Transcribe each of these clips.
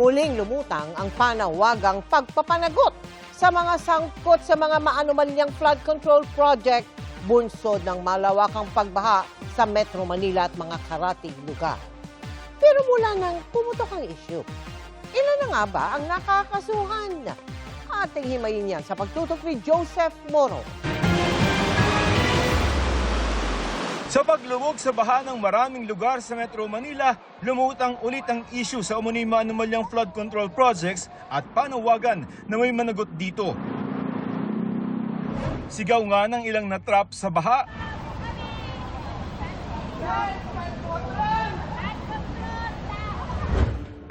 muling lumutang ang panawagang pagpapanagot sa mga sangkot sa mga maanumalyang flood control project bunsod ng malawakang pagbaha sa Metro Manila at mga karatig lugar. Pero mula nang pumutok ang issue, ilan na nga ba ang nakakasuhan? Ating himayin yan sa pagtutok ni Joseph Moro. Sa paglubog sa baha ng maraming lugar sa Metro Manila, lumutang ulit ang issue sa umunoy maanumalyang flood control projects at panawagan na may managot dito. Sigaw nga ng ilang natrap sa baha.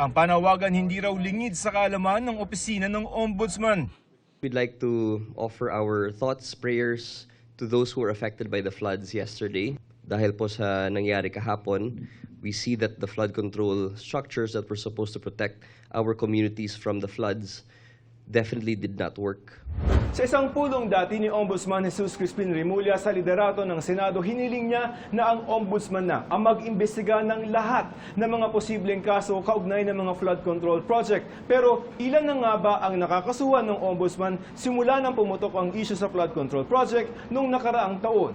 Ang panawagan hindi raw lingid sa kaalaman ng opisina ng Ombudsman. We'd like to offer our thoughts, prayers to those who were affected by the floods yesterday. Dahil po sa nangyari kahapon, we see that the flood control structures that were supposed to protect our communities from the floods definitely did not work. Sa isang pulong dati ni Ombudsman Jesus Crispin Remulla sa liderato ng Senado, hiniling niya na ang Ombudsman na ang mag-imbestiga ng lahat ng mga posibleng kaso kaugnay ng mga flood control project. Pero ilan na nga ba ang nakakasuhan ng Ombudsman simula nang pumutok ang issue sa flood control project noong nakaraang taon?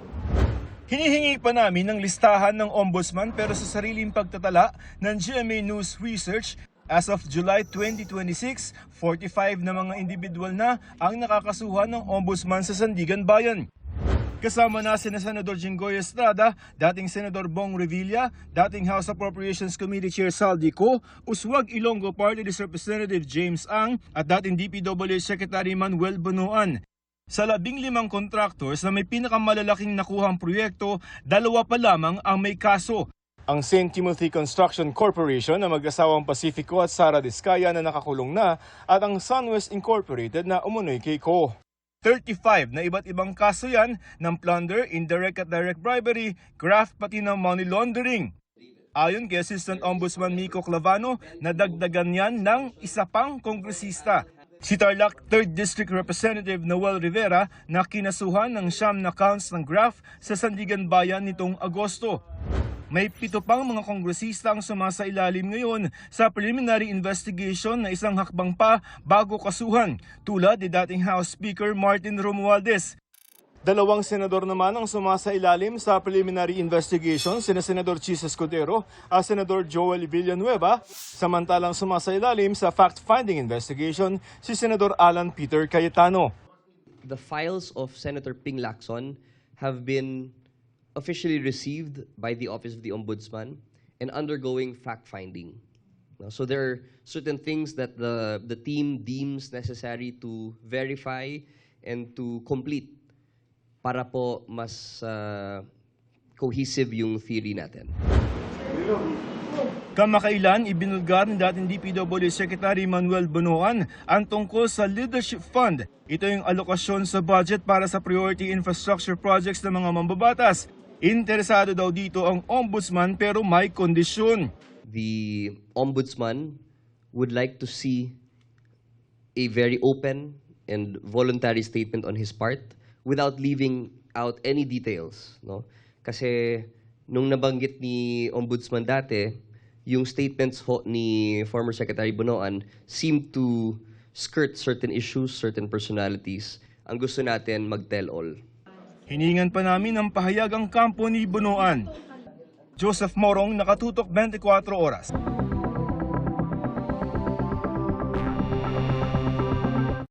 Hinihingi pa namin ng listahan ng Ombudsman pero sa sariling pagtatala ng GMA News Research, as of July 2026, 45 na mga individual na ang nakakasuhan ng Ombudsman sa Sandigan Bayan. Kasama na sina Senador Jinggoy Estrada, dating Senador Bong Revilla, dating House Appropriations Committee Chair Saldi Co, Uswag Ilonggo Party List Representative James Ang at dating DPWH Secretary Manuel Bonoan. Sa 15 contractors na may pinakamalalaking nakuhang proyekto, 2 pa lamang ang may kaso. Ang St. Timothy Construction Corporation na mag-asawang Pacifico at Sara Diskaya na nakakulong na at ang Sunwest Incorporated na umunoy kay Co. 35 na iba't ibang kaso yan ng plunder, indirect at direct bribery, graft pati ng money laundering. Ayon kay Assistant Ombudsman Miko Clavano, nadagdagan yan ng isa pang kongresista. Si Tarlac 3rd District Representative Noel Rivera na kinasuhan ng 9 na counts ng graft sa Sandigan Bayan nitong Agosto. May 7 pang mga kongresista ang sumasailalim ngayon sa preliminary investigation na isang hakbang pa bago kasuhan, tulad ni dating House Speaker Martin Romualdez. 2 senador naman ang sumasailalim sa preliminary investigation, sina Senador Chis Escudero at Senador Joel Villanueva, samantalang sumasailalim sa fact-finding investigation si Senador Alan Peter Cayetano. The files of Senator Ping Lacson have been officially received by the Office of the Ombudsman and undergoing fact-finding. So there are certain things that the team deems necessary to verify and to complete para po mas cohesive yung theory natin. Kamakailan, ibinulgar ni dating DPWH Secretary Manuel Bonoan ang tungkol sa Leadership Fund. Ito yung alokasyon sa budget para sa priority infrastructure projects ng mga mambabatas. Interesado daw dito ang Ombudsman pero may kondisyon. The Ombudsman would like to see a very open and voluntary statement on his part without leaving out any details, no? Kasi nung nabanggit ni Ombudsman dati, yung statements ho ni former Secretary Bonoan seemed to skirt certain issues, certain personalities. Ang gusto natin mag-tell all. Hiningan pa namin ang pahayag ang kampo ni Bonoan. Joseph Morong, Nakatutok 24 Oras.